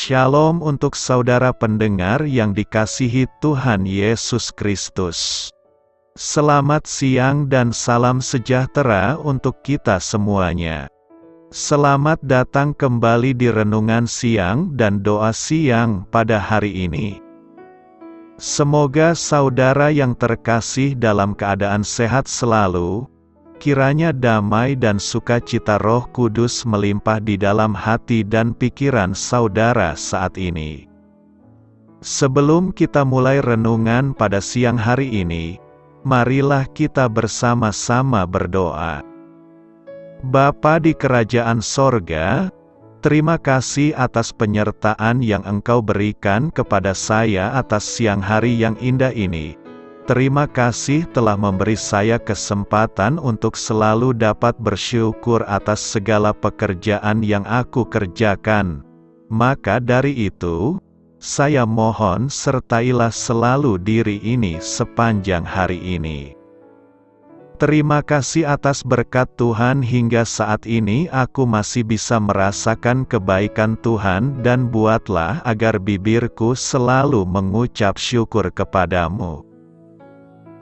Shalom untuk saudara pendengar yang dikasihi Tuhan Yesus Kristus. Selamat siang dan salam sejahtera untuk kita semuanya. Selamat datang kembali di renungan siang dan doa siang pada hari ini. Semoga saudara yang terkasih dalam keadaan sehat selalu. Kiranya damai dan sukacita Roh Kudus melimpah di dalam hati dan pikiran saudara saat ini. Sebelum kita mulai renungan pada siang hari ini, marilah kita bersama-sama berdoa. Bapa di kerajaan sorga, terima kasih atas penyertaan yang Engkau berikan kepada saya atas siang hari yang indah ini. Terima kasih telah memberi saya kesempatan untuk selalu dapat bersyukur atas segala pekerjaan yang aku kerjakan. Maka dari itu, saya mohon sertailah selalu diri ini sepanjang hari ini. Terima kasih atas berkat Tuhan hingga saat ini aku masih bisa merasakan kebaikan Tuhan dan buatlah agar bibirku selalu mengucap syukur kepadamu.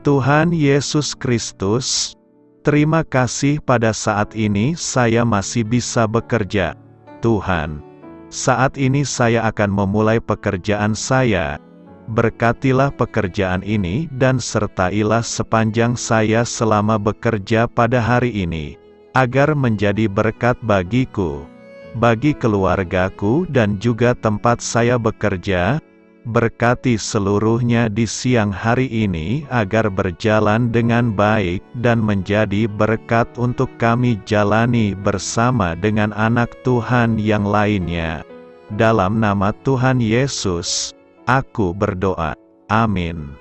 Tuhan Yesus Kristus, terima kasih pada saat ini saya masih bisa bekerja. Tuhan, saat ini saya akan memulai pekerjaan saya. Berkatilah pekerjaan ini dan sertailah sepanjang saya selama bekerja pada hari ini, agar menjadi berkat bagiku, bagi keluargaku dan juga tempat saya bekerja. Berkati seluruhnya di siang hari ini agar berjalan dengan baik dan menjadi berkat untuk kami jalani bersama dengan anak Tuhan yang lainnya. Dalam nama Tuhan Yesus, aku berdoa. Amin.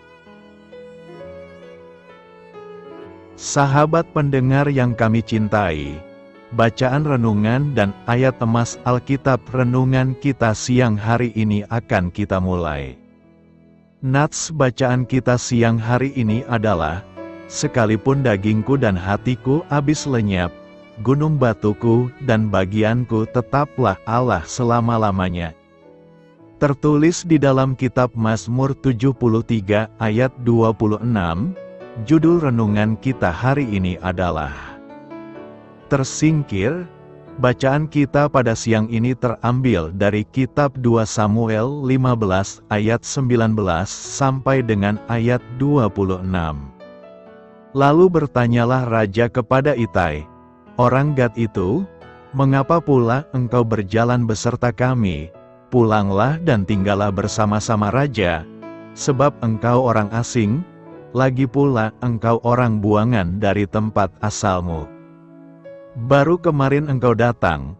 Sahabat pendengar yang kami cintai, bacaan renungan dan ayat emas Alkitab renungan kita siang hari ini akan kita mulai. Nats bacaan kita siang hari ini adalah, sekalipun dagingku dan hatiku habis lenyap, gunung batuku dan bagianku tetaplah Allah selama-lamanya. Tertulis di dalam kitab Mazmur 73 ayat 26, judul renungan kita hari ini adalah Tersingkir. Bacaan kita pada siang ini terambil dari kitab 2 Samuel 15 ayat 19 sampai dengan ayat 26. Lalu bertanyalah raja kepada Itai, orang Gad itu, "Mengapa pula engkau berjalan beserta kami? Pulanglah dan tinggallah bersama-sama raja, sebab engkau orang asing, lagi pula engkau orang buangan dari tempat asalmu. Baru kemarin engkau datang,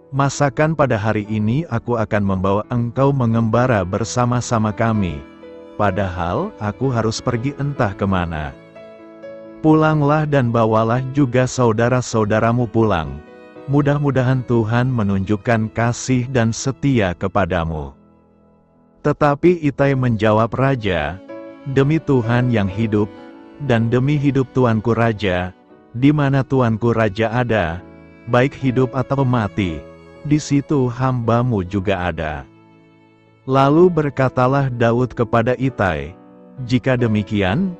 masakan pada hari ini aku akan membawa engkau mengembara bersama-sama kami, padahal aku harus pergi entah kemana. Pulanglah dan bawalah juga saudara-saudaramu pulang. Mudah-mudahan Tuhan menunjukkan kasih dan setia kepadamu." Tetapi Itai menjawab raja, "Demi Tuhan yang hidup, dan demi hidup tuanku raja, di mana tuanku raja ada, baik hidup atau mati, di situ hambamu juga ada." Lalu berkatalah Daud kepada Itai, "Jika demikian,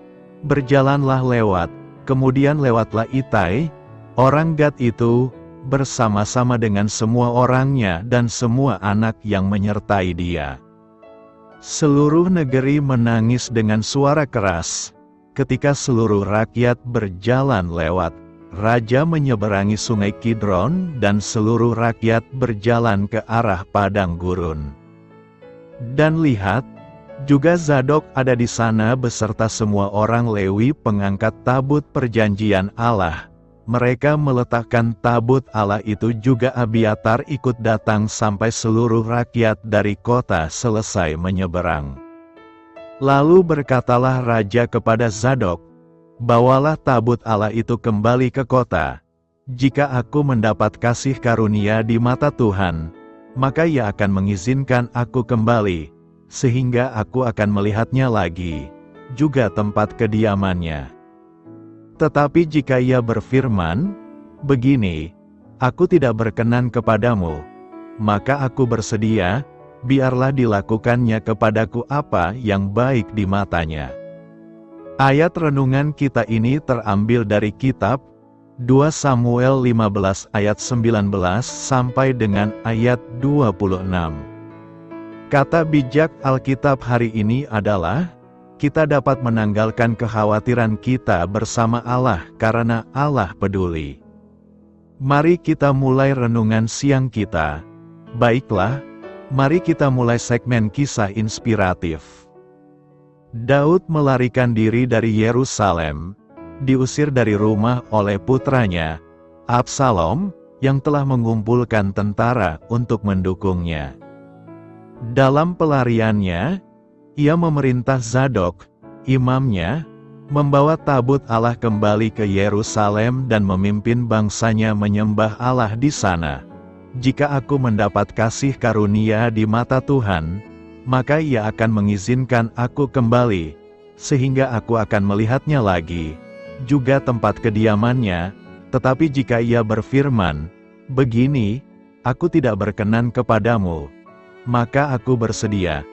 berjalanlah lewat." Kemudian lewatlah Itai, orang Gad itu, bersama-sama dengan semua orangnya dan semua anak yang menyertai dia. Seluruh negeri menangis dengan suara keras. Ketika seluruh rakyat berjalan lewat, raja menyeberangi sungai Kidron dan seluruh rakyat berjalan ke arah padang gurun. Dan lihat, juga Zadok ada di sana beserta semua orang Lewi pengangkat tabut perjanjian Allah. Mereka meletakkan tabut Allah itu, juga Abiatar ikut datang sampai seluruh rakyat dari kota selesai menyeberang. Lalu berkatalah raja kepada Zadok, "Bawalah tabut Allah itu kembali ke kota. Jika aku mendapat kasih karunia di mata Tuhan, maka Ia akan mengizinkan aku kembali, sehingga aku akan melihatnya lagi, juga tempat kediamannya. Tetapi jika Ia berfirman, 'Begini, aku tidak berkenan kepadamu,' maka aku bersedia, biarlah dilakukannya kepadaku apa yang baik di matanya. Ayat renungan kita ini terambil dari kitab 2 Samuel 15 ayat 19 sampai dengan ayat 26. Kata bijak Alkitab hari ini adalah, kita dapat menanggalkan kekhawatiran kita bersama Allah karena Allah peduli. Mari kita mulai renungan siang kita. Baiklah, mari kita mulai segmen kisah inspiratif. Daud melarikan diri dari Yerusalem, diusir dari rumah oleh putranya, Absalom, yang telah mengumpulkan tentara untuk mendukungnya. Dalam pelariannya, ia memerintah Zadok, imamnya, membawa tabut Allah kembali ke Yerusalem dan memimpin bangsanya menyembah Allah di sana. Jika aku mendapat kasih karunia di mata Tuhan, maka Ia akan mengizinkan aku kembali, sehingga aku akan melihatnya lagi, juga tempat kediamannya. Tetapi jika Ia berfirman, begini, aku tidak berkenan kepadamu, maka aku bersedia,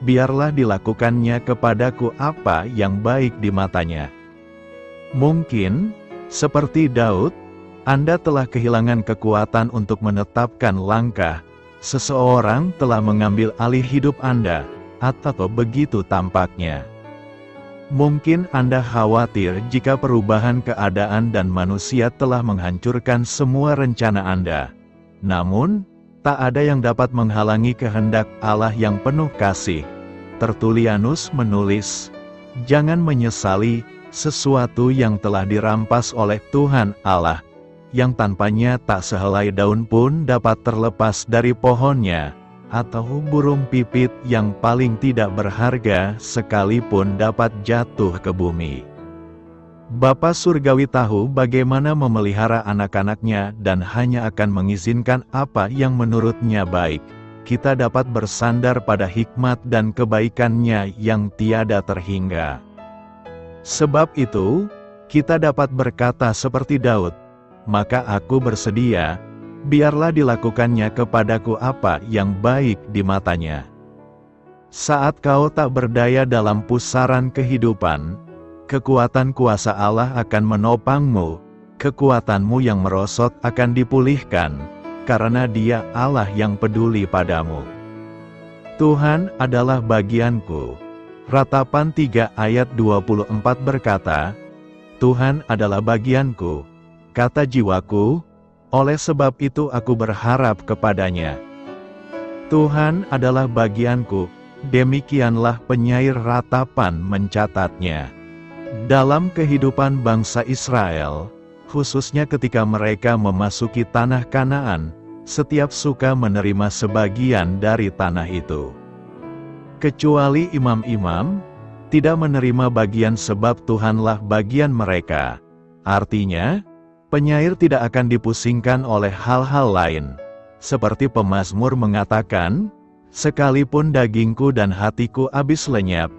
biarlah dilakukannya kepadaku apa yang baik di matanya. Mungkin, seperti Daud, Anda telah kehilangan kekuatan untuk menetapkan langkah. Seseorang telah mengambil alih hidup Anda, atau begitu tampaknya. Mungkin Anda khawatir jika perubahan keadaan dan manusia telah menghancurkan semua rencana Anda. Namun, tak ada yang dapat menghalangi kehendak Allah yang penuh kasih. Tertulianus menulis, jangan menyesali sesuatu yang telah dirampas oleh Tuhan Allah, yang tanpanya tak sehelai daun pun dapat terlepas dari pohonnya, atau burung pipit yang paling tidak berharga sekalipun dapat jatuh ke bumi. Bapa Surgawi tahu bagaimana memelihara anak-anaknya dan hanya akan mengizinkan apa yang menurutnya baik. Kita dapat bersandar pada hikmat dan kebaikannya yang tiada terhingga. Sebab itu, kita dapat berkata seperti Daud, maka aku bersedia, biarlah dilakukannya kepadaku apa yang baik di matanya. Saat kau tak berdaya dalam pusaran kehidupan, kekuatan kuasa Allah akan menopangmu, kekuatanmu yang merosot akan dipulihkan, karena Dia Allah yang peduli padamu. Tuhan adalah bagianku. Ratapan 3 ayat 24 berkata, Tuhan adalah bagianku, kata jiwaku, oleh sebab itu aku berharap kepadanya. Tuhan adalah bagianku, demikianlah penyair Ratapan mencatatnya. Dalam kehidupan bangsa Israel, khususnya ketika mereka memasuki tanah Kanaan, setiap suka menerima sebagian dari tanah itu. Kecuali imam-imam, tidak menerima bagian sebab Tuhanlah bagian mereka. Artinya, penyair tidak akan dipusingkan oleh hal-hal lain. Seperti pemazmur mengatakan, sekalipun dagingku dan hatiku habis lenyap,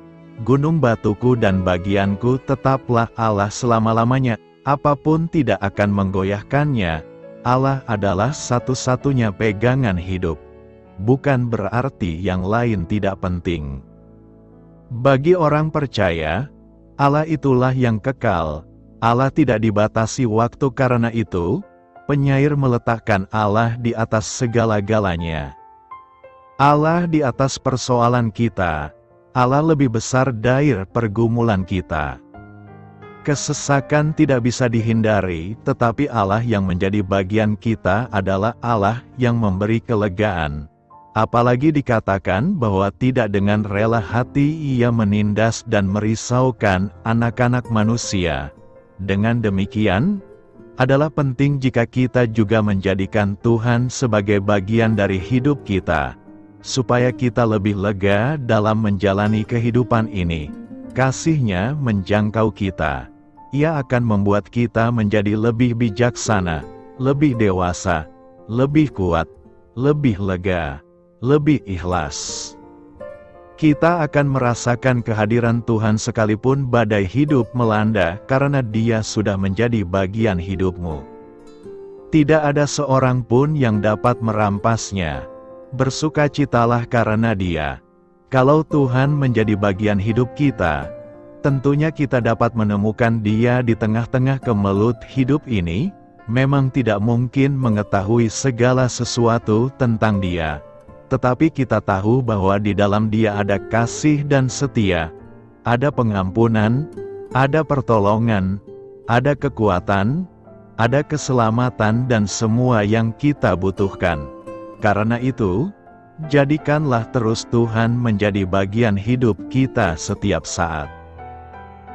gunung batuku dan bagianku tetaplah Allah selama-lamanya, apapun tidak akan menggoyahkannya. Allah adalah satu-satunya pegangan hidup. Bukan berarti yang lain tidak penting. Bagi orang percaya, Allah itulah yang kekal. Allah tidak dibatasi waktu, karena itu, penyair meletakkan Allah di atas segala-galanya. Allah di atas persoalan kita, Allah lebih besar dari pergumulan kita. Kesesakan tidak bisa dihindari, tetapi Allah yang menjadi bagian kita adalah Allah yang memberi kelegaan. Apalagi dikatakan bahwa tidak dengan rela hati Ia menindas dan merisaukan anak-anak manusia. Dengan demikian, adalah penting jika kita juga menjadikan Tuhan sebagai bagian dari hidup kita, supaya kita lebih lega dalam menjalani kehidupan ini. Kasih-Nya menjangkau kita. Ia akan membuat kita menjadi lebih bijaksana, lebih dewasa, lebih kuat, lebih lega, lebih ikhlas. Kita akan merasakan kehadiran Tuhan sekalipun badai hidup melanda, karena Dia sudah menjadi bagian hidupmu. Tidak ada seorang pun yang dapat merampasnya. Bersukacitalah karena Dia. Kalau Tuhan menjadi bagian hidup kita, tentunya kita dapat menemukan Dia di tengah-tengah kemelut hidup ini. Memang tidak mungkin mengetahui segala sesuatu tentang Dia, tetapi kita tahu bahwa di dalam Dia ada kasih dan setia, ada pengampunan, ada pertolongan, ada kekuatan, ada keselamatan dan semua yang kita butuhkan. Karena itu, jadikanlah terus Tuhan menjadi bagian hidup kita setiap saat.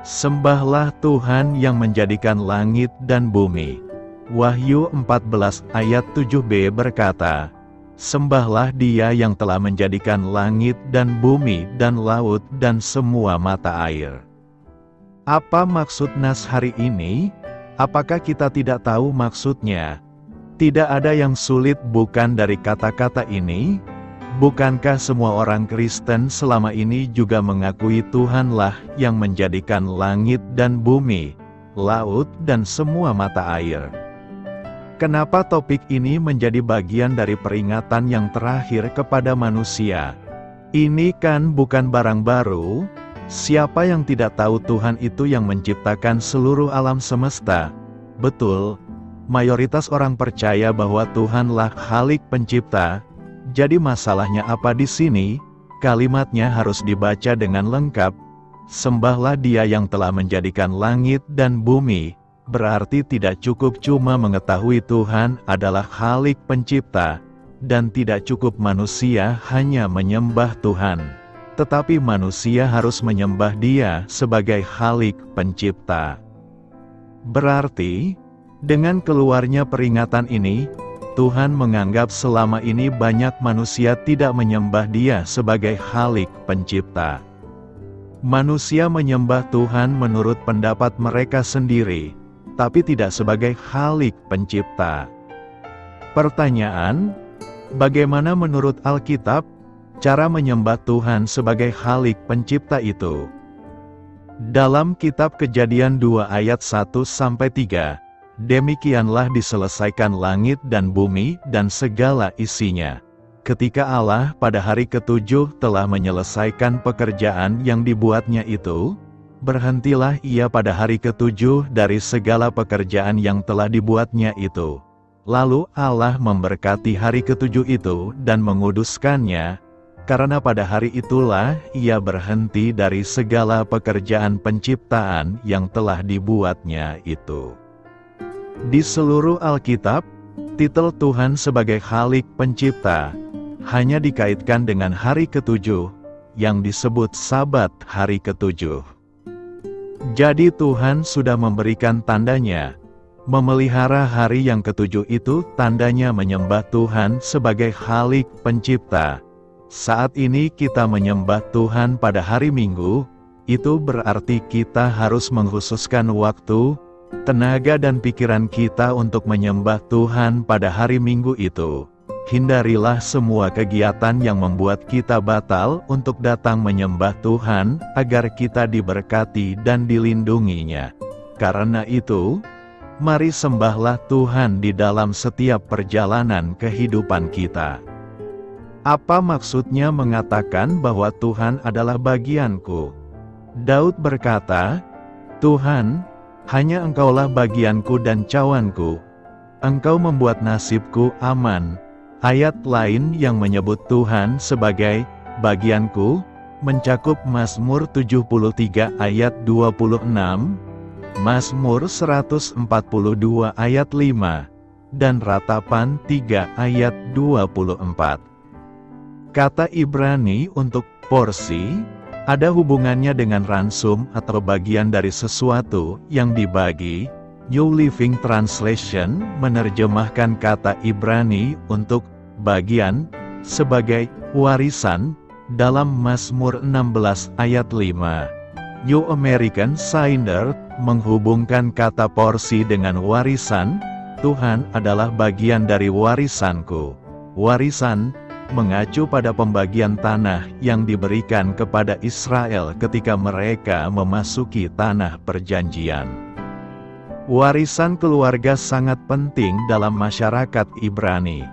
Sembahlah Tuhan yang menjadikan langit dan bumi. Wahyu 14 ayat 7b berkata, "Sembahlah Dia yang telah menjadikan langit dan bumi dan laut dan semua mata air." Apa maksud nas hari ini? Apakah kita tidak tahu maksudnya? Tidak ada yang sulit bukan dari kata-kata ini? Bukankah semua orang Kristen selama ini juga mengakui Tuhanlah yang menjadikan langit dan bumi, laut dan semua mata air? Kenapa topik ini menjadi bagian dari peringatan yang terakhir kepada manusia? Ini kan bukan barang baru. Siapa yang tidak tahu Tuhan itu yang menciptakan seluruh alam semesta? Betul, mayoritas orang percaya bahwa Tuhanlah Khalik pencipta. Jadi masalahnya apa di sini? Kalimatnya harus dibaca dengan lengkap. Sembahlah Dia yang telah menjadikan langit dan bumi. Berarti tidak cukup cuma mengetahui Tuhan adalah Khalik pencipta, dan tidak cukup manusia hanya menyembah Tuhan. Tetapi manusia harus menyembah Dia sebagai Khalik pencipta. Berarti, dengan keluarnya peringatan ini, Tuhan menganggap selama ini banyak manusia tidak menyembah Dia sebagai Khalik pencipta. Manusia menyembah Tuhan menurut pendapat mereka sendiri, tapi tidak sebagai Khalik pencipta. Pertanyaan, bagaimana menurut Alkitab cara menyembah Tuhan sebagai Khalik pencipta itu? Dalam kitab Kejadian 2 ayat 1-3, demikianlah diselesaikan langit dan bumi dan segala isinya. Ketika Allah pada hari ketujuh telah menyelesaikan pekerjaan yang dibuatnya itu, berhentilah Ia pada hari ketujuh dari segala pekerjaan yang telah dibuatnya itu. Lalu Allah memberkati hari ketujuh itu dan menguduskannya, karena pada hari itulah Ia berhenti dari segala pekerjaan penciptaan yang telah dibuatnya itu. Di seluruh Alkitab, titel Tuhan sebagai Khalik pencipta hanya dikaitkan dengan hari ketujuh, yang disebut Sabat hari ketujuh. Jadi Tuhan sudah memberikan tandanya. Memelihara hari yang ketujuh itu tandanya menyembah Tuhan sebagai Khalik pencipta. Saat ini kita menyembah Tuhan pada hari Minggu, itu berarti kita harus mengkhususkan waktu, tenaga dan pikiran kita untuk menyembah Tuhan pada hari Minggu itu. Hindarilah semua kegiatan yang membuat kita batal untuk datang menyembah Tuhan, agar kita diberkati dan dilindunginya. Karena itu, mari sembahlah Tuhan di dalam setiap perjalanan kehidupan kita. Apa maksudnya mengatakan bahwa Tuhan adalah bagianku? Daud berkata, "Tuhan, hanya Engkaulah bagianku dan cawanku. Engkau membuat nasibku aman." Ayat lain yang menyebut Tuhan sebagai bagianku mencakup Mazmur 73 ayat 26, Mazmur 142 ayat 5, dan Ratapan 3 ayat 24. Kata Ibrani untuk porsi ada hubungannya dengan ransum atau bagian dari sesuatu yang dibagi. New Living Translation menerjemahkan kata Ibrani untuk bagian sebagai warisan dalam Mazmur 16 ayat 5. New American Standard menghubungkan kata porsi dengan warisan. Tuhan adalah bagian dari warisanku. Warisan mengacu pada pembagian tanah yang diberikan kepada Israel ketika mereka memasuki tanah perjanjian. Warisan keluarga sangat penting dalam masyarakat Ibrani.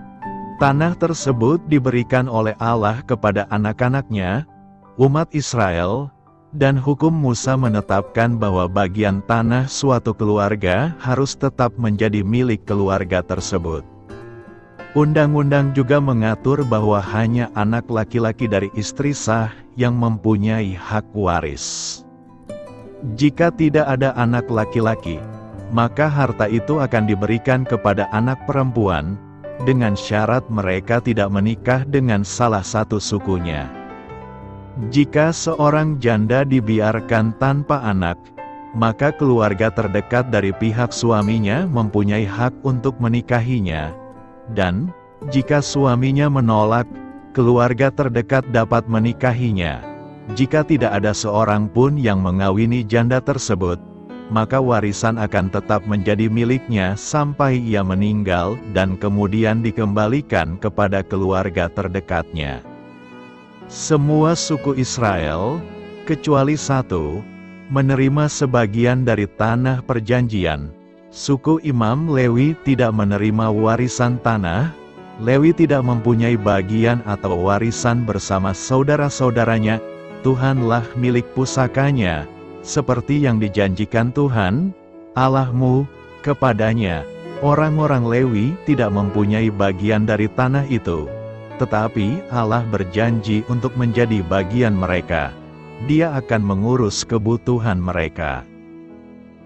Tanah tersebut diberikan oleh Allah kepada anak-anaknya, umat Israel, dan hukum Musa menetapkan bahwa bagian tanah suatu keluarga harus tetap menjadi milik keluarga tersebut. Undang-undang juga mengatur bahwa hanya anak laki-laki dari istri sah yang mempunyai hak waris. Jika tidak ada anak laki-laki, maka harta itu akan diberikan kepada anak perempuan, dengan syarat mereka tidak menikah dengan salah satu sukunya. Jika seorang janda dibiarkan tanpa anak, maka keluarga terdekat dari pihak suaminya mempunyai hak untuk menikahinya, dan jika suaminya menolak, keluarga terdekat dapat menikahinya. Jika tidak ada seorang pun yang mengawini janda tersebut, maka warisan akan tetap menjadi miliknya sampai ia meninggal dan kemudian dikembalikan kepada keluarga terdekatnya. Semua suku Israel, kecuali satu, menerima sebagian dari tanah perjanjian. Suku Imam Lewi tidak menerima warisan tanah. Lewi tidak mempunyai bagian atau warisan bersama saudara-saudaranya. Tuhanlah milik pusakanya, seperti yang dijanjikan Tuhan, Allahmu, kepadanya. Orang-orang Lewi tidak mempunyai bagian dari tanah itu, tetapi Allah berjanji untuk menjadi bagian mereka. Dia akan mengurus kebutuhan mereka.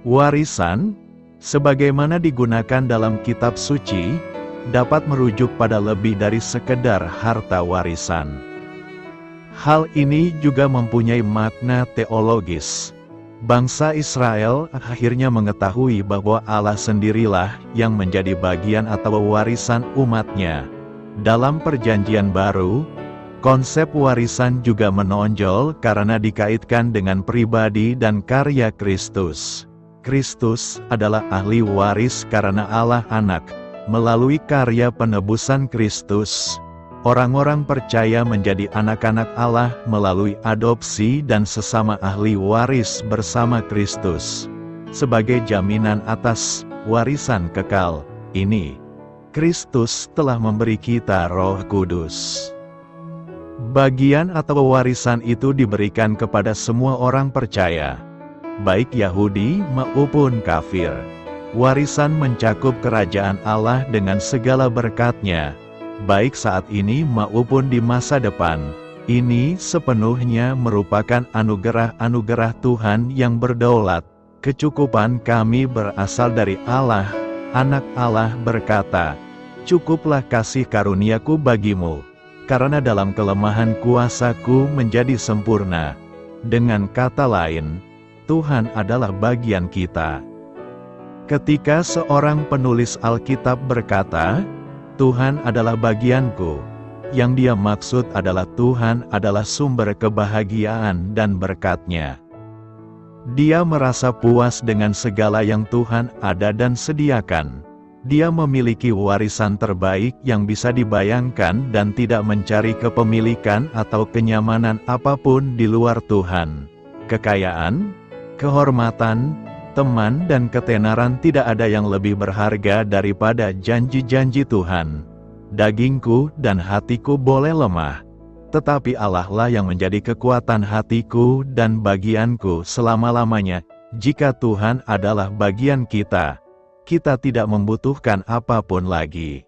Warisan, sebagaimana digunakan dalam kitab suci, dapat merujuk pada lebih dari sekedar harta warisan. Hal ini juga mempunyai makna teologis. Bangsa Israel akhirnya mengetahui bahwa Allah sendirilah yang menjadi bagian atau warisan umatnya. Dalam perjanjian baru, konsep warisan juga menonjol karena dikaitkan dengan pribadi dan karya Kristus. Kristus adalah ahli waris karena Allah Anak. Melalui karya penebusan Kristus, orang-orang percaya menjadi anak-anak Allah melalui adopsi dan sesama ahli waris bersama Kristus. Sebagai jaminan atas warisan kekal ini, Kristus telah memberi kita Roh Kudus. Bagian atau warisan itu diberikan kepada semua orang percaya, baik Yahudi maupun kafir. Warisan mencakup kerajaan Allah dengan segala berkat-Nya, baik saat ini maupun di masa depan. Ini sepenuhnya merupakan anugerah-anugerah Tuhan yang berdaulat. Kecukupan kami berasal dari Allah. Anak Allah berkata, "Cukuplah kasih karuniaku bagimu, karena dalam kelemahan kuasaku menjadi sempurna." Dengan kata lain, Tuhan adalah bagian kita. Ketika seorang penulis Alkitab berkata, "Tuhan adalah bagianku," yang dia maksud adalah Tuhan adalah sumber kebahagiaan dan berkat-Nya. Dia merasa puas dengan segala yang Tuhan ada dan sediakan. Dia memiliki warisan terbaik yang bisa dibayangkan dan tidak mencari kepemilikan atau kenyamanan apapun di luar Tuhan. Kekayaan, kehormatan, teman dan ketenaran tidak ada yang lebih berharga daripada janji-janji Tuhan. Dagingku dan hatiku boleh lemah, tetapi Allah lah yang menjadi kekuatan hatiku dan bagianku selama-lamanya. Jika Tuhan adalah bagian kita, kita tidak membutuhkan apapun lagi.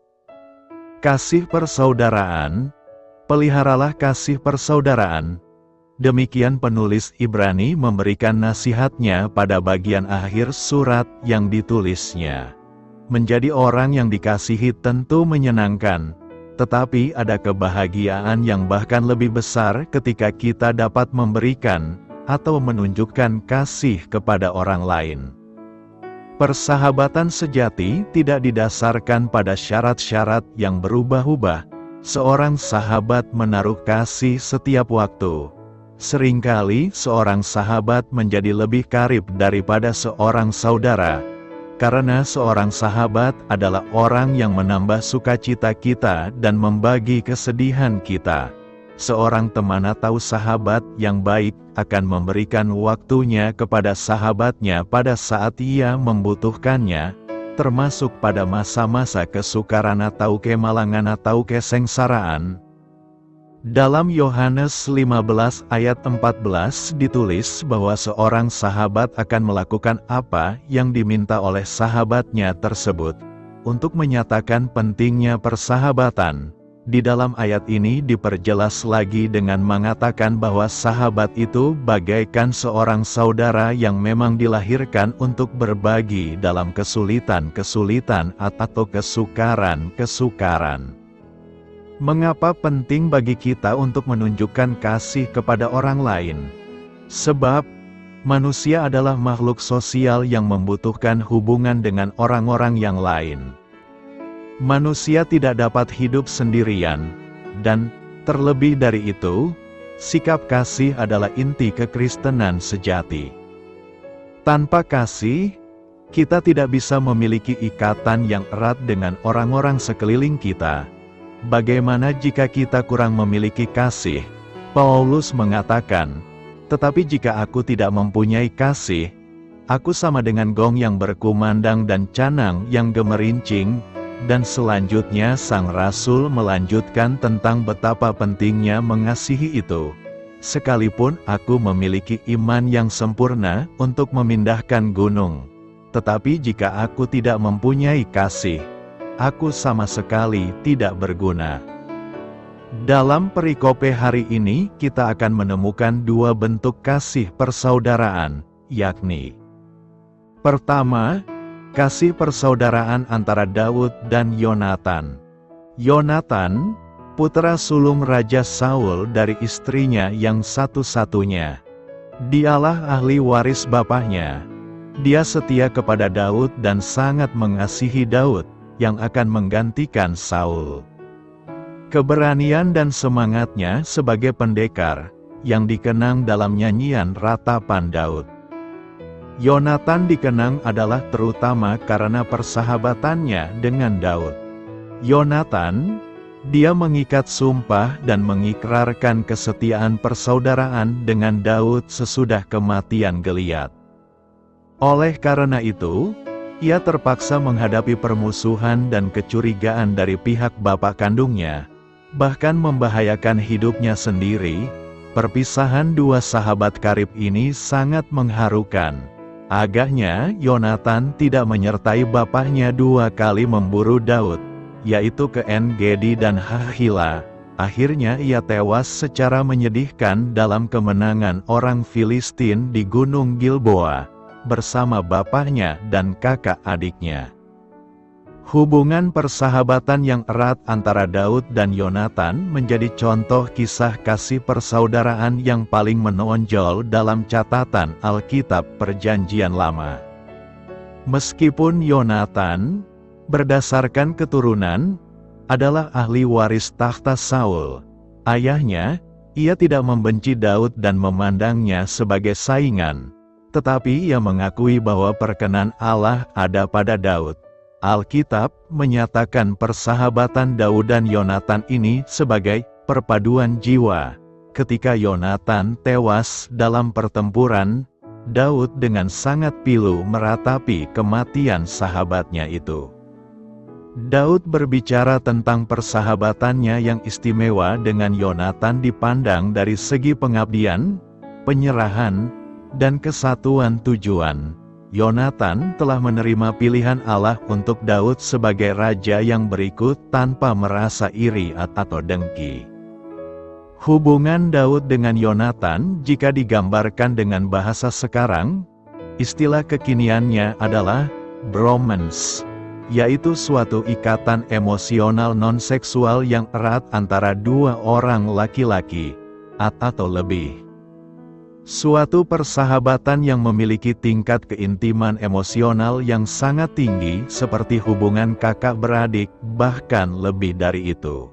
Kasih persaudaraan, peliharalah kasih persaudaraan. Demikian penulis Ibrani memberikan nasihatnya pada bagian akhir surat yang ditulisnya. Menjadi orang yang dikasihi tentu menyenangkan, tetapi ada kebahagiaan yang bahkan lebih besar ketika kita dapat memberikan atau menunjukkan kasih kepada orang lain. Persahabatan sejati tidak didasarkan pada syarat-syarat yang berubah-ubah. Seorang sahabat menaruh kasih setiap waktu. Seringkali seorang sahabat menjadi lebih karib daripada seorang saudara, karena seorang sahabat adalah orang yang menambah sukacita kita dan membagi kesedihan kita. Seorang teman atau sahabat yang baik akan memberikan waktunya kepada sahabatnya pada saat ia membutuhkannya, termasuk pada masa-masa kesukaran atau kemalangan atau kesengsaraan. Dalam Yohanes 15 ayat 14 ditulis bahwa seorang sahabat akan melakukan apa yang diminta oleh sahabatnya tersebut, untuk menyatakan pentingnya persahabatan. Di dalam ayat ini diperjelas lagi dengan mengatakan bahwa sahabat itu bagaikan seorang saudara yang memang dilahirkan untuk berbagi dalam kesulitan-kesulitan atau kesukaran-kesukaran. Mengapa penting bagi kita untuk menunjukkan kasih kepada orang lain? Sebab manusia adalah makhluk sosial yang membutuhkan hubungan dengan orang-orang yang lain. Manusia tidak dapat hidup sendirian, dan terlebih dari itu, sikap kasih adalah inti kekristenan sejati. Tanpa kasih, kita tidak bisa memiliki ikatan yang erat dengan orang-orang sekeliling kita. Bagaimana jika kita kurang memiliki kasih? Paulus mengatakan, "Tetapi jika aku tidak mempunyai kasih, aku sama dengan gong yang berkumandang dan canang yang gemerincing." Dan selanjutnya sang rasul melanjutkan tentang betapa pentingnya mengasihi itu. "Sekalipun aku memiliki iman yang sempurna untuk memindahkan gunung, tetapi jika aku tidak mempunyai kasih, aku sama sekali tidak berguna." Dalam perikope hari ini kita akan menemukan dua bentuk kasih persaudaraan, yakni: pertama, kasih persaudaraan antara Daud dan Yonatan. Yonatan, putra sulung Raja Saul dari istrinya yang satu-satunya. Dialah ahli waris bapaknya. Dia setia kepada Daud dan sangat mengasihi Daud, yang akan menggantikan Saul. Keberanian dan semangatnya sebagai pendekar, yang dikenang dalam nyanyian Ratapan Daud. Yonatan dikenang adalah terutama karena persahabatannya dengan Daud. Yonatan, dia mengikat sumpah dan mengikrarkan kesetiaan persaudaraan dengan Daud sesudah kematian Goliat. Oleh karena itu, ia terpaksa menghadapi permusuhan dan kecurigaan dari pihak bapak kandungnya, bahkan membahayakan hidupnya sendiri. Perpisahan dua sahabat karib ini sangat mengharukan. Agaknya, Yonatan tidak menyertai bapaknya dua kali memburu Daud, yaitu ke En-Gedi dan Hahila. Akhirnya ia tewas secara menyedihkan dalam kemenangan orang Filistin di Gunung Gilboa, bersama bapaknya dan kakak adiknya. Hubungan persahabatan yang erat antara Daud dan Yonatan menjadi contoh kisah kasih persaudaraan yang paling menonjol dalam catatan Alkitab Perjanjian Lama. Meskipun Yonatan, berdasarkan keturunan, adalah ahli waris takhta Saul, ayahnya, ia tidak membenci Daud dan memandangnya sebagai saingan, tetapi ia mengakui bahwa perkenan Allah ada pada Daud. Alkitab menyatakan persahabatan Daud dan Yonatan ini sebagai perpaduan jiwa. Ketika Yonatan tewas dalam pertempuran, Daud dengan sangat pilu meratapi kematian sahabatnya itu. Daud berbicara tentang persahabatannya yang istimewa dengan Yonatan dipandang dari segi pengabdian, penyerahan, dan kesatuan tujuan. Yonatan telah menerima pilihan Allah untuk Daud sebagai raja yang berikut tanpa merasa iri atau dengki. Hubungan Daud dengan Yonatan jika digambarkan dengan bahasa sekarang, istilah kekiniannya adalah bromance, yaitu suatu ikatan emosional non-seksual yang erat antara dua orang laki-laki, atau lebih. Suatu persahabatan yang memiliki tingkat keintiman emosional yang sangat tinggi seperti hubungan kakak beradik, bahkan lebih dari itu.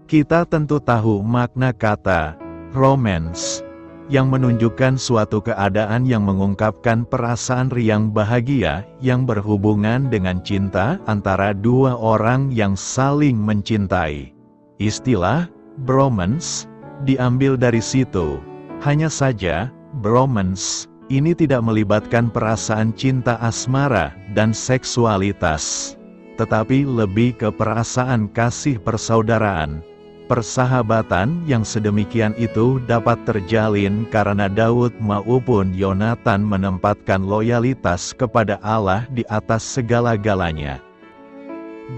Kita tentu tahu makna kata romance, yang menunjukkan suatu keadaan yang mengungkapkan perasaan riang bahagia yang berhubungan dengan cinta antara dua orang yang saling mencintai. Istilah bromance diambil dari situ. Hanya saja, bromance Ini tidak melibatkan perasaan cinta asmara dan seksualitas, tetapi lebih ke perasaan kasih persaudaraan, persahabatan yang sedemikian itu dapat terjalin karena Daud maupun Yonatan menempatkan loyalitas kepada Allah di atas segala-galanya.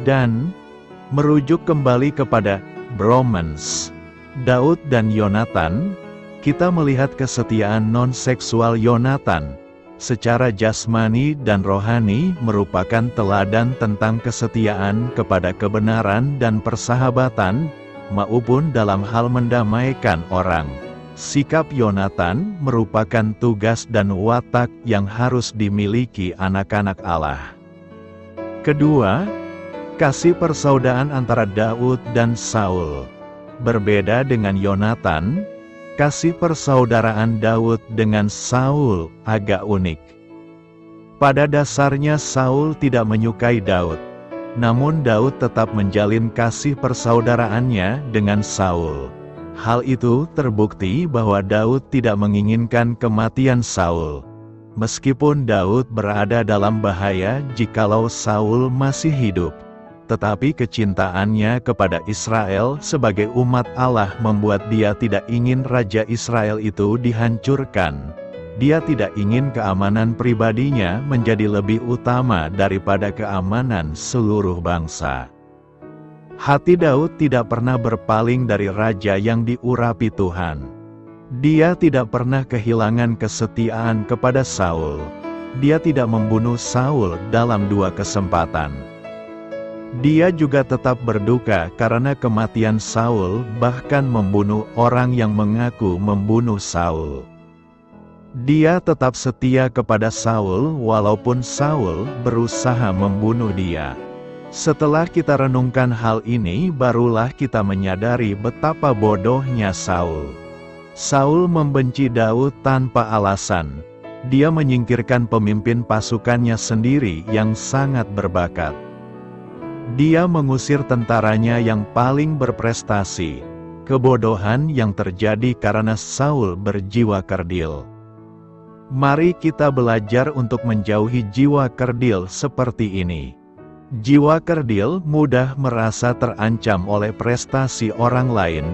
Dan, merujuk kembali kepada bromance Daud dan Yonatan, kita melihat kesetiaan non-seksual Yonatan secara jasmani dan rohani merupakan teladan tentang kesetiaan kepada kebenaran dan persahabatan, maupun dalam hal mendamaikan orang. Sikap Yonatan merupakan tugas dan watak yang harus dimiliki anak-anak Allah. Kedua, kasih persaudaraan antara Daud dan Saul. Berbeda dengan Yonatan, kasih persaudaraan Daud dengan Saul agak unik. Pada dasarnya Saul tidak menyukai Daud, namun Daud tetap menjalin kasih persaudaraannya dengan Saul. Hal itu terbukti bahwa Daud tidak menginginkan kematian Saul. Meskipun Daud berada dalam bahaya jikalau Saul masih hidup, tetapi kecintaannya kepada Israel sebagai umat Allah membuat dia tidak ingin Raja Israel itu dihancurkan. Dia tidak ingin keamanan pribadinya menjadi lebih utama daripada keamanan seluruh bangsa. Hati Daud tidak pernah berpaling dari raja yang diurapi Tuhan. Dia tidak pernah kehilangan kesetiaan kepada Saul. Dia tidak membunuh Saul dalam 2 kesempatan. Dia juga tetap berduka karena kematian Saul, bahkan membunuh orang yang mengaku membunuh Saul. Dia tetap setia kepada Saul walaupun Saul berusaha membunuh dia. Setelah kita renungkan hal ini, barulah kita menyadari betapa bodohnya Saul. Saul membenci Daud tanpa alasan. Dia menyingkirkan pemimpin pasukannya sendiri yang sangat berbakat. Dia mengusir tentaranya yang paling berprestasi. Kebodohan yang terjadi karena Saul berjiwa kerdil. Mari kita belajar untuk menjauhi jiwa kerdil seperti ini. Jiwa kerdil mudah merasa terancam oleh prestasi orang lain.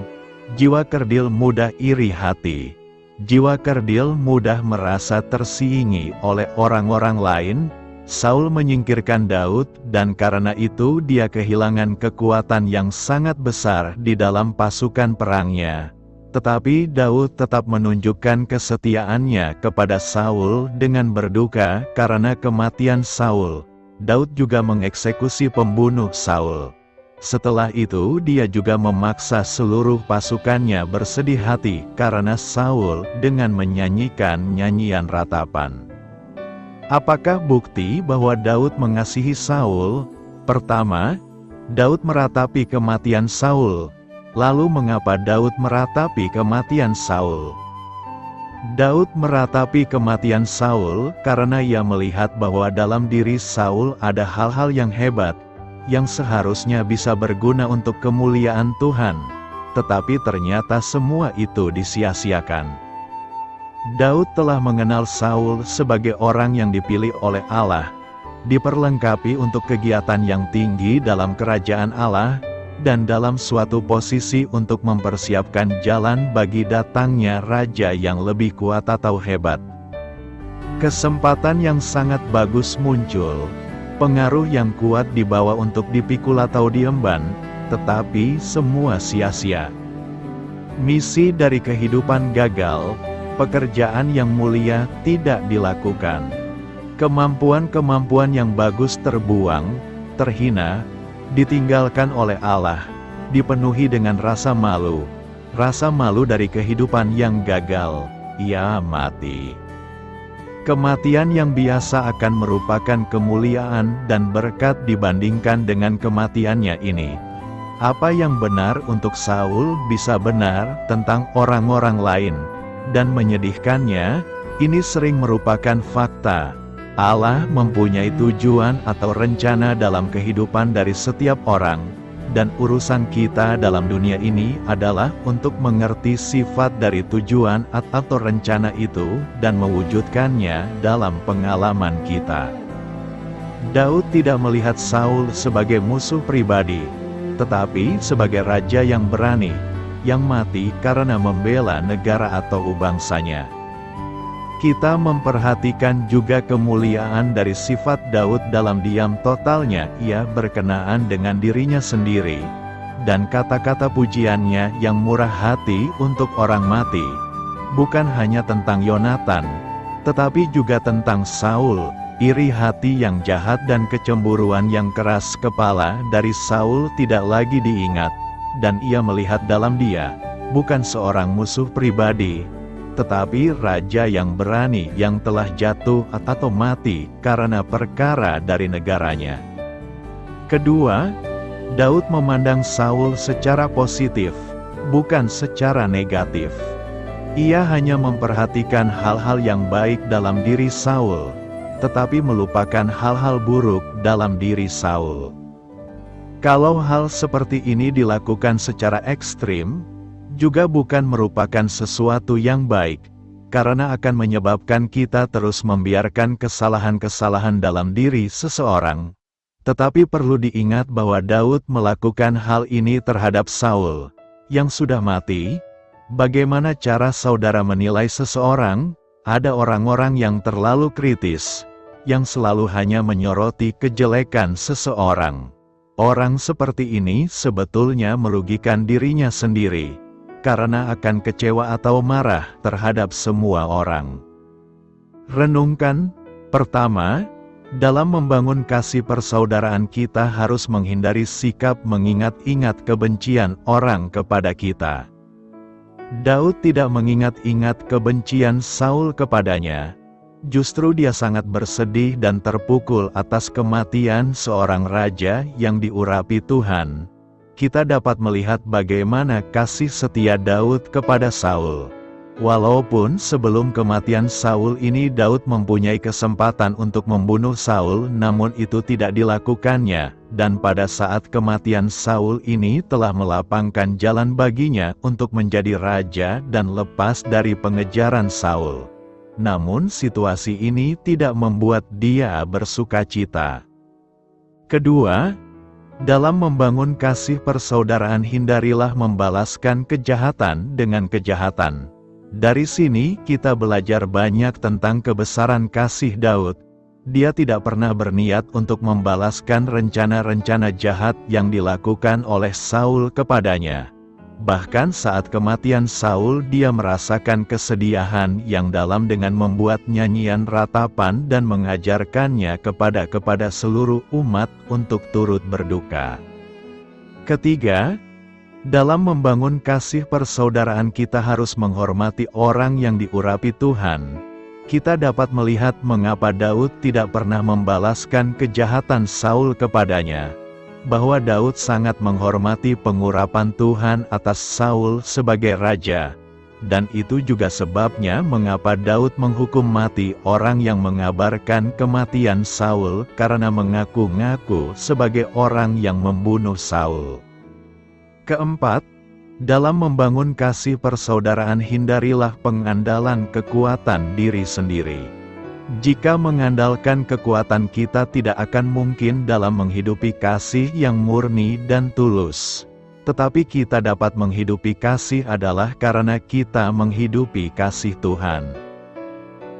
Jiwa kerdil mudah iri hati. Jiwa kerdil mudah merasa tersiingi oleh orang-orang lain. Saul menyingkirkan Daud, dan karena itu dia kehilangan kekuatan yang sangat besar di dalam pasukan perangnya. Tetapi Daud tetap menunjukkan kesetiaannya kepada Saul dengan berduka karena kematian Saul. Daud juga mengeksekusi pembunuh Saul. Setelah itu dia juga memaksa seluruh pasukannya bersedih hati karena Saul dengan menyanyikan nyanyian ratapan. Apakah bukti bahwa Daud mengasihi Saul? Pertama, Daud meratapi kematian Saul. Lalu mengapa Daud meratapi kematian Saul? Daud meratapi kematian Saul karena ia melihat bahwa dalam diri Saul ada hal-hal yang hebat, yang seharusnya bisa berguna untuk kemuliaan Tuhan. Tetapi ternyata semua itu disia-siakan. Daud telah mengenal Saul sebagai orang yang dipilih oleh Allah, diperlengkapi untuk kegiatan yang tinggi dalam kerajaan Allah, dan dalam suatu posisi untuk mempersiapkan jalan bagi datangnya raja yang lebih kuat atau hebat. Kesempatan yang sangat bagus muncul, pengaruh yang kuat dibawa untuk dipikul atau diemban, tetapi semua sia-sia. Misi dari kehidupan gagal, pekerjaan yang mulia tidak dilakukan. Kemampuan-kemampuan yang bagus terbuang, terhina, ditinggalkan oleh Allah, dipenuhi dengan rasa malu dari kehidupan yang gagal, ia mati. Kematian yang biasa akan merupakan kemuliaan dan berkat dibandingkan dengan kematiannya ini. Apa yang benar untuk Saul bisa benar tentang orang-orang lain. Dan menyedihkannya, ini sering merupakan fakta. Allah mempunyai tujuan atau rencana dalam kehidupan dari setiap orang, dan urusan kita dalam dunia ini adalah untuk mengerti sifat dari tujuan atau rencana itu dan mewujudkannya dalam pengalaman kita. Daud tidak melihat Saul sebagai musuh pribadi, tetapi sebagai raja yang berani, yang mati karena membela negara atau bangsanya. Kita memperhatikan juga kemuliaan dari sifat Daud dalam diam totalnya. Ia berkenaan dengan dirinya sendiri, dan kata-kata pujiannya yang murah hati untuk orang mati, bukan hanya tentang Yonatan, tetapi juga tentang Saul. Iri hati yang jahat dan kecemburuan yang keras kepala dari Saul tidak lagi diingat, dan ia melihat dalam dia, bukan seorang musuh pribadi, tetapi raja yang berani yang telah jatuh atau mati karena perkara dari negaranya. Kedua, Daud memandang Saul secara positif, bukan secara negatif. Ia hanya memperhatikan hal-hal yang baik dalam diri Saul, tetapi melupakan hal-hal buruk dalam diri Saul. Kalau hal seperti ini dilakukan secara ekstrim, juga bukan merupakan sesuatu yang baik, karena akan menyebabkan kita terus membiarkan kesalahan-kesalahan dalam diri seseorang. Tetapi perlu diingat bahwa Daud melakukan hal ini terhadap Saul, yang sudah mati. Bagaimana cara saudara menilai seseorang? Ada orang-orang yang terlalu kritis, yang selalu hanya menyoroti kejelekan seseorang. Orang seperti ini sebetulnya merugikan dirinya sendiri, karena akan kecewa atau marah terhadap semua orang. Renungkan, pertama, dalam membangun kasih persaudaraan kita harus menghindari sikap mengingat-ingat kebencian orang kepada kita. Daud tidak mengingat-ingat kebencian Saul kepadanya. Justru dia sangat bersedih dan terpukul atas kematian seorang raja yang diurapi Tuhan. Kita dapat melihat bagaimana kasih setia Daud kepada Saul. Walaupun sebelum kematian Saul ini Daud mempunyai kesempatan untuk membunuh Saul, namun itu tidak dilakukannya, dan pada saat kematian Saul ini telah melapangkan jalan baginya untuk menjadi raja dan lepas dari pengejaran Saul. Namun situasi ini tidak membuat dia bersukacita. Kedua, dalam membangun kasih persaudaraan hindarilah membalaskan kejahatan dengan kejahatan. Dari sini kita belajar banyak tentang kebesaran kasih Daud. Dia tidak pernah berniat untuk membalaskan rencana-rencana jahat yang dilakukan oleh Saul kepadanya. Bahkan saat kematian Saul dia merasakan kesedihan yang dalam dengan membuat nyanyian ratapan dan mengajarkannya kepada seluruh umat untuk turut berduka. Ketiga, dalam membangun kasih persaudaraan kita harus menghormati orang yang diurapi Tuhan. Kita dapat melihat mengapa Daud tidak pernah membalaskan kejahatan Saul kepadanya, bahwa Daud sangat menghormati pengurapan Tuhan atas Saul sebagai raja, dan itu juga sebabnya mengapa Daud menghukum mati orang yang mengabarkan kematian Saul karena mengaku-ngaku sebagai orang yang membunuh Saul. Keempat, dalam membangun kasih persaudaraan hindarilah pengandalan kekuatan diri sendiri. Jika mengandalkan kekuatan kita tidak akan mungkin dalam menghidupi kasih yang murni dan tulus. Tetapi kita dapat menghidupi kasih adalah karena kita menghidupi kasih Tuhan.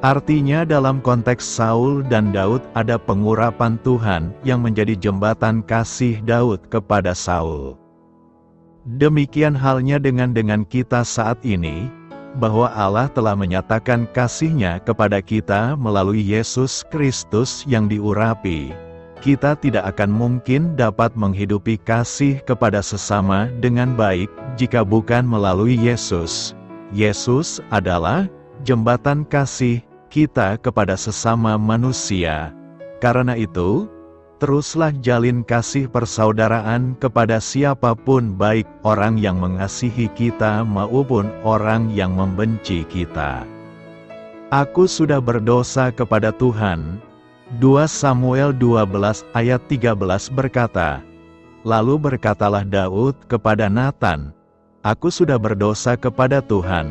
Artinya dalam konteks Saul dan Daud ada pengurapan Tuhan yang menjadi jembatan kasih Daud kepada Saul. Demikian halnya dengan kita saat ini, bahwa Allah telah menyatakan kasih-Nya kepada kita melalui Yesus Kristus yang diurapi. Kita tidak akan mungkin dapat menghidupi kasih kepada sesama dengan baik jika bukan melalui Yesus. Yesus adalah jembatan kasih kita kepada sesama manusia. Karena itu, teruslah jalin kasih persaudaraan kepada siapapun, baik orang yang mengasihi kita maupun orang yang membenci kita. Aku sudah berdosa kepada Tuhan. 2 Samuel 12 ayat 13 berkata, Lalu berkatalah Daud kepada Natan, "Aku sudah berdosa kepada Tuhan."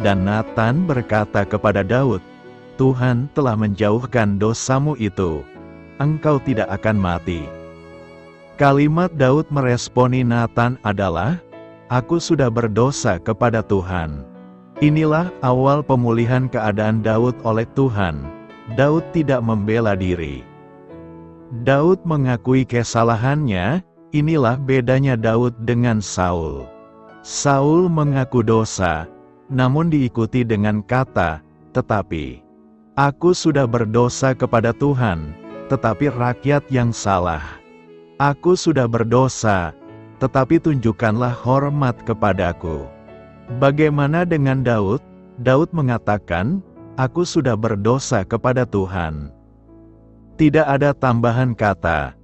Dan Natan berkata kepada Daud, "Tuhan telah menjauhkan dosamu itu. Engkau tidak akan mati." Kalimat Daud meresponi Natan adalah, "Aku sudah berdosa kepada Tuhan." Inilah awal pemulihan keadaan Daud oleh Tuhan. Daud tidak membela diri. Daud mengakui kesalahannya. Inilah bedanya Daud dengan Saul. Saul mengaku dosa, namun diikuti dengan kata, "Tetapi aku sudah berdosa kepada Tuhan, tetapi rakyat yang salah. Aku sudah berdosa, tetapi tunjukkanlah hormat kepadaku." Bagaimana dengan Daud? Daud mengatakan, "Aku sudah berdosa kepada Tuhan." Tidak ada tambahan kata.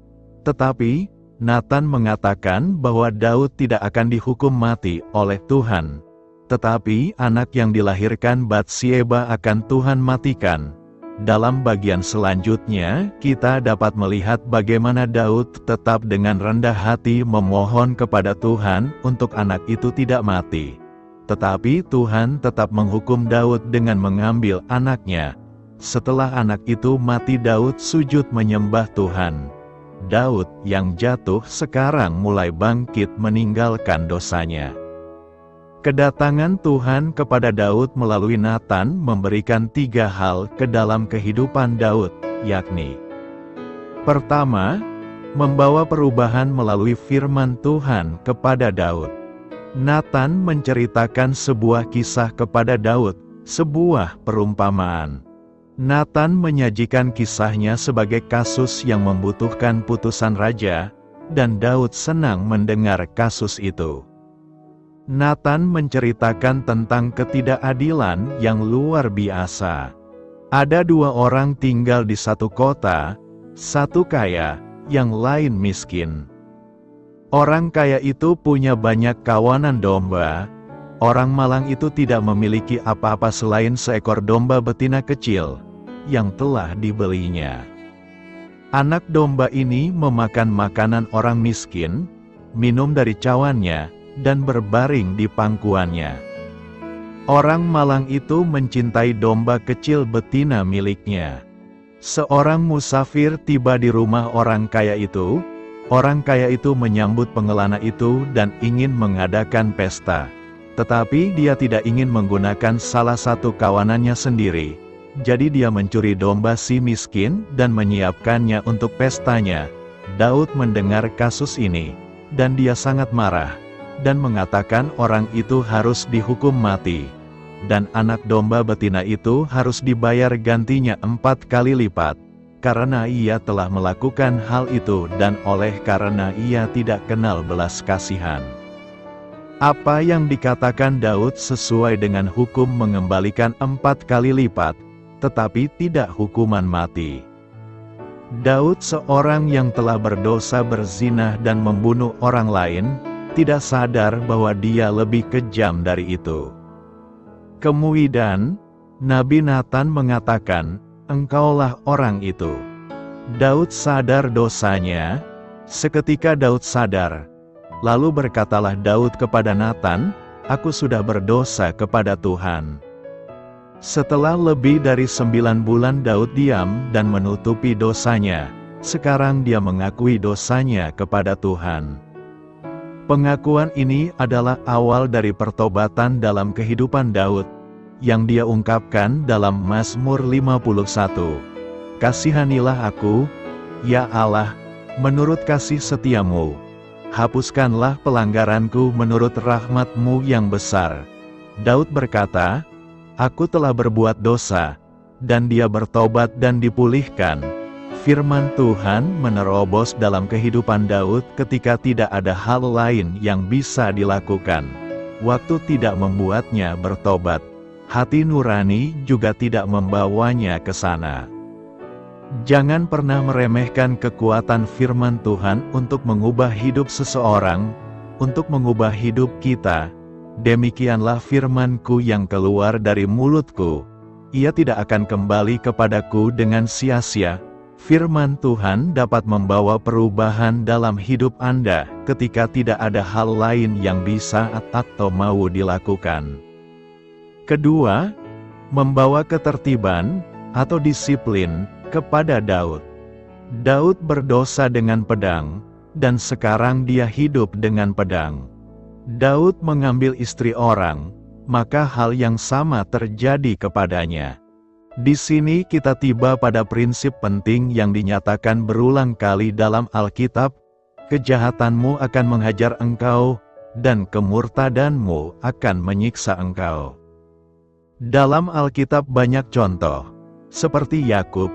Tetapi Natan mengatakan bahwa Daud tidak akan dihukum mati oleh Tuhan, tetapi anak yang dilahirkan Batsyeba akan Tuhan matikan. Dalam bagian selanjutnya, kita dapat melihat bagaimana Daud tetap dengan rendah hati memohon kepada Tuhan untuk anak itu tidak mati. Tetapi Tuhan tetap menghukum Daud dengan mengambil anaknya. Setelah anak itu mati, Daud sujud menyembah Tuhan. Daud yang jatuh sekarang mulai bangkit meninggalkan dosanya. Kedatangan Tuhan kepada Daud melalui Natan memberikan 3 hal ke dalam kehidupan Daud, yakni: pertama, membawa perubahan melalui firman Tuhan kepada Daud. Natan menceritakan sebuah kisah kepada Daud, sebuah perumpamaan. Natan menyajikan kisahnya sebagai kasus yang membutuhkan putusan raja, dan Daud senang mendengar kasus itu. Natan menceritakan tentang ketidakadilan yang luar biasa. Ada 2 orang tinggal di satu kota, satu kaya, yang lain miskin. Orang kaya itu punya banyak kawanan domba. Orang malang itu tidak memiliki apa-apa selain seekor domba betina kecil yang telah dibelinya. Anak domba ini memakan makanan orang miskin, minum dari cawannya, dan berbaring di pangkuannya. Orang malang itu mencintai domba kecil betina miliknya. Seorang musafir tiba di rumah orang kaya itu. Orang kaya itu menyambut pengelana itu dan ingin mengadakan pesta. Tetapi dia tidak ingin menggunakan salah satu kawanannya sendiri. Jadi dia mencuri domba si miskin dan menyiapkannya untuk pestanya. Daud mendengar kasus ini, dan dia sangat marah, dan mengatakan orang itu harus dihukum mati. Dan anak domba betina itu harus dibayar gantinya 4 kali lipat, karena ia telah melakukan hal itu dan oleh karena ia tidak kenal belas kasihan. Apa yang dikatakan Daud sesuai dengan hukum mengembalikan 4 kali lipat, tetapi tidak hukuman mati. Daud, seorang yang telah berdosa berzina dan membunuh orang lain, tidak sadar bahwa dia lebih kejam dari itu. Kemudian, Nabi Natan mengatakan, "Engkaulah orang itu." Daud sadar dosanya. Seketika Daud sadar. Lalu berkatalah Daud kepada Natan, "Aku sudah berdosa kepada Tuhan." Setelah lebih dari 9 bulan Daud diam dan menutupi dosanya, sekarang dia mengakui dosanya kepada Tuhan. Pengakuan ini adalah awal dari pertobatan dalam kehidupan Daud, yang dia ungkapkan dalam Mazmur 51. "Kasihanilah aku, ya Allah, menurut kasih setiamu. Hapuskanlah pelanggaranku menurut rahmat-Mu yang besar." Daud berkata, "Aku telah berbuat dosa," dan dia bertobat dan dipulihkan. Firman Tuhan menerobos dalam kehidupan Daud ketika tidak ada hal lain yang bisa dilakukan. Waktu tidak membuatnya bertobat. Hati nurani juga tidak membawanya ke sana. Jangan pernah meremehkan kekuatan firman Tuhan untuk mengubah hidup seseorang, untuk mengubah hidup kita. Demikianlah firman-Ku yang keluar dari mulutku. Ia tidak akan kembali kepadaku dengan sia-sia. Firman Tuhan dapat membawa perubahan dalam hidup Anda ketika tidak ada hal lain yang bisa atau mau dilakukan. Kedua, membawa ketertiban atau disiplin kepada Daud. Daud berdosa dengan pedang, dan sekarang dia hidup dengan pedang. Daud mengambil istri orang, maka hal yang sama terjadi kepadanya. Di sini kita tiba pada prinsip penting yang dinyatakan berulang kali dalam Alkitab, kejahatanmu akan menghajar engkau, dan kemurtadanmu akan menyiksa engkau. Dalam Alkitab banyak contoh, seperti Yakub,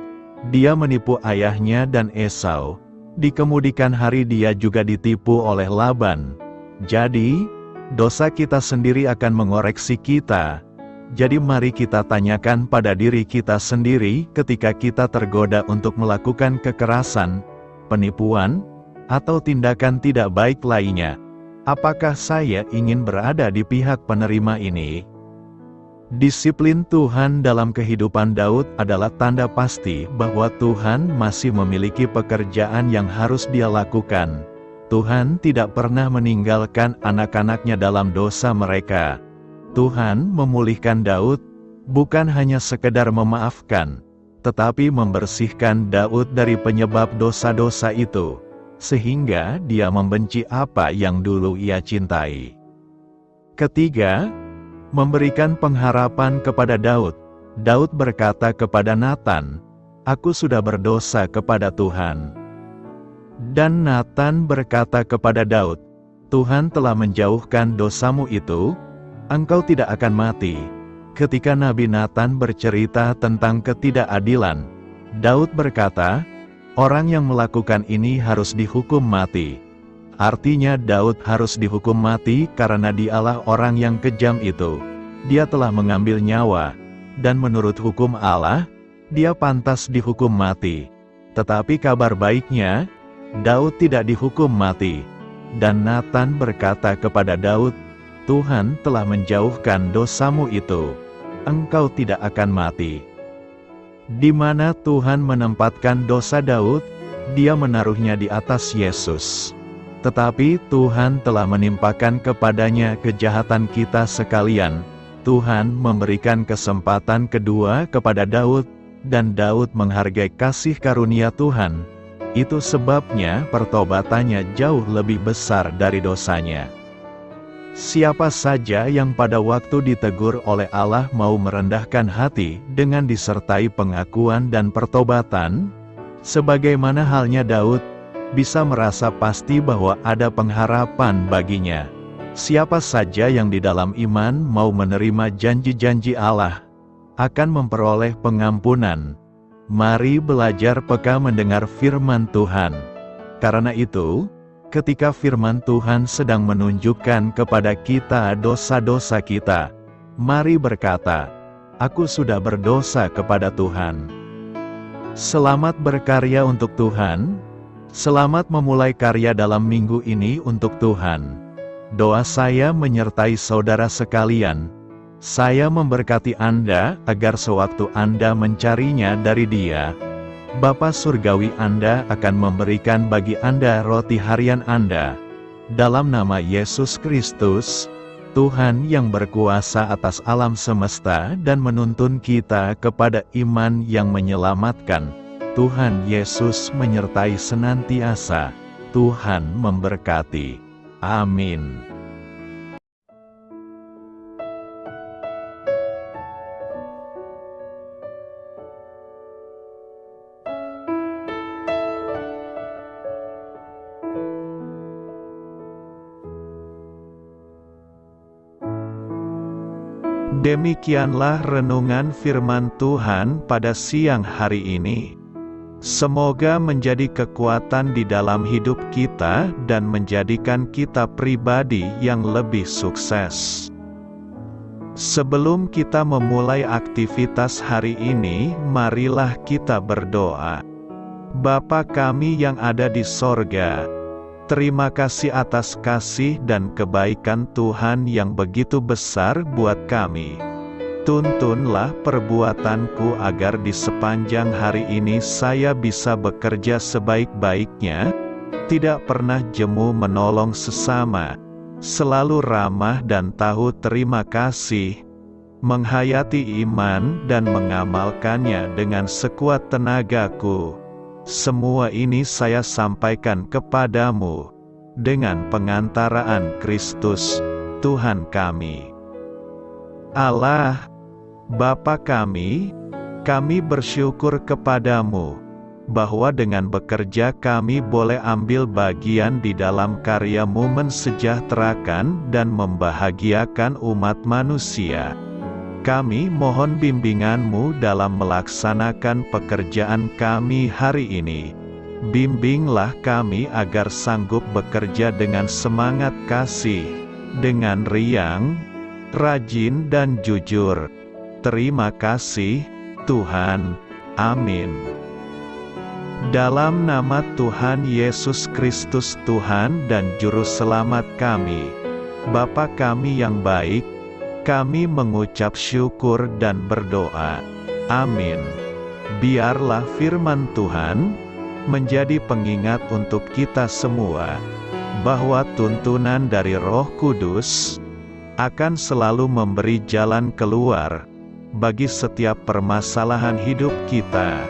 dia menipu ayahnya dan Esau, di kemudian hari dia juga ditipu oleh Laban. Jadi, dosa kita sendiri akan mengoreksi kita. Jadi mari kita tanyakan pada diri kita sendiri ketika kita tergoda untuk melakukan kekerasan, penipuan, atau tindakan tidak baik lainnya. Apakah saya ingin berada di pihak penerima ini? Disiplin Tuhan dalam kehidupan Daud adalah tanda pasti bahwa Tuhan masih memiliki pekerjaan yang harus dia lakukan. Tuhan tidak pernah meninggalkan anak-anaknya dalam dosa mereka. Tuhan memulihkan Daud, bukan hanya sekedar memaafkan, tetapi membersihkan Daud dari penyebab dosa-dosa itu, sehingga dia membenci apa yang dulu ia cintai. Ketiga, memberikan pengharapan kepada Daud. Daud berkata kepada Nathan, "Aku sudah berdosa kepada Tuhan." Dan Nathan berkata kepada Daud, "Tuhan telah menjauhkan dosamu itu, engkau tidak akan mati." Ketika Nabi Nathan bercerita tentang ketidakadilan, Daud berkata, "Orang yang melakukan ini harus dihukum mati." Artinya Daud harus dihukum mati karena dialah orang yang kejam itu. Dia telah mengambil nyawa, dan menurut hukum Allah, dia pantas dihukum mati. Tetapi kabar baiknya, Daud tidak dihukum mati. Dan Nathan berkata kepada Daud, "Tuhan telah menjauhkan dosamu itu, engkau tidak akan mati." Di mana Tuhan menempatkan dosa Daud, dia menaruhnya di atas Yesus. Tetapi Tuhan telah menimpakan kepadanya kejahatan kita sekalian. Tuhan memberikan kesempatan kedua kepada Daud, dan Daud menghargai kasih karunia Tuhan. Itu sebabnya pertobatannya jauh lebih besar dari dosanya. Siapa saja yang pada waktu ditegur oleh Allah mau merendahkan hati dengan disertai pengakuan dan pertobatan, sebagaimana halnya Daud, bisa merasa pasti bahwa ada pengharapan baginya. Siapa saja yang di dalam iman mau menerima janji-janji Allah, akan memperoleh pengampunan. Mari belajar peka mendengar firman Tuhan. Karena itu, ketika firman Tuhan sedang menunjukkan kepada kita dosa-dosa kita, mari berkata, "Aku sudah berdosa kepada Tuhan." Selamat berkarya untuk Tuhan. Selamat memulai karya dalam minggu ini untuk Tuhan. Doa saya menyertai saudara sekalian. Saya memberkati Anda agar sewaktu Anda mencarinya dari Dia, Bapa Surgawi Anda akan memberikan bagi Anda roti harian Anda. Dalam nama Yesus Kristus, Tuhan yang berkuasa atas alam semesta dan menuntun kita kepada iman yang menyelamatkan, Tuhan Yesus menyertai senantiasa. Tuhan memberkati. Amin. Demikianlah renungan firman Tuhan pada siang hari ini. Semoga menjadi kekuatan di dalam hidup kita dan menjadikan kita pribadi yang lebih sukses. Sebelum kita memulai aktivitas hari ini, marilah kita berdoa. Bapa kami yang ada di sorga, terima kasih atas kasih dan kebaikan Tuhan yang begitu besar buat kami. Tuntunlah perbuatanku agar di sepanjang hari ini saya bisa bekerja sebaik-baiknya, tidak pernah jemu menolong sesama, selalu ramah dan tahu terima kasih, menghayati iman dan mengamalkannya dengan sekuat tenagaku. Semua ini saya sampaikan kepadamu, dengan pengantaraan Kristus, Tuhan kami. Allah, Bapa kami bersyukur kepadamu, bahwa dengan bekerja kami boleh ambil bagian di dalam karya-Mu mensejahterakan dan membahagiakan umat manusia. Kami mohon bimbingan-Mu dalam melaksanakan pekerjaan kami hari ini. Bimbinglah kami agar sanggup bekerja dengan semangat kasih, dengan riang, rajin dan jujur. Terima kasih, Tuhan. Amin. Dalam nama Tuhan Yesus Kristus Tuhan dan Juru Selamat kami, Bapa kami yang baik, kami mengucap syukur dan berdoa. Amin. Biarlah firman Tuhan menjadi pengingat untuk kita semua, bahwa tuntunan dari Roh Kudus akan selalu memberi jalan keluar bagi setiap permasalahan hidup kita,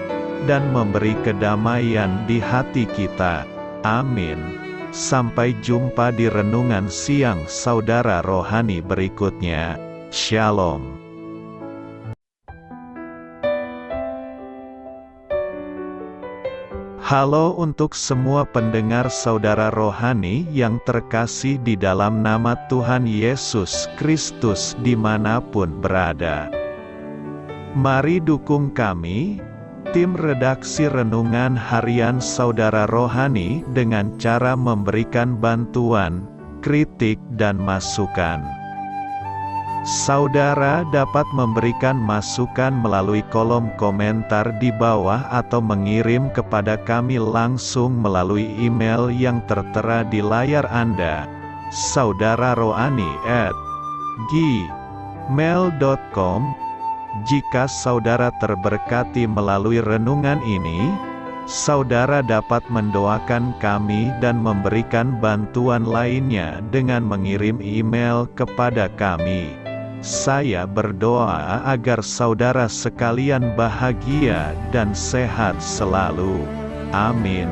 dan memberi kedamaian di hati kita. Amin. Sampai jumpa di renungan siang saudara rohani berikutnya. Shalom. Halo untuk semua pendengar saudara rohani yang terkasih di dalam nama Tuhan Yesus Kristus dimanapun berada. Mari dukung kami, tim redaksi Renungan Harian Saudara Rohani, dengan cara memberikan bantuan, kritik dan masukan. Saudara dapat memberikan masukan melalui kolom komentar di bawah atau mengirim kepada kami langsung melalui email yang tertera di layar Anda, saudararohani@gmail.com. Jika saudara terberkati melalui renungan ini, saudara dapat mendoakan kami dan memberikan bantuan lainnya dengan mengirim email kepada kami. Saya berdoa agar saudara sekalian bahagia dan sehat selalu. Amin.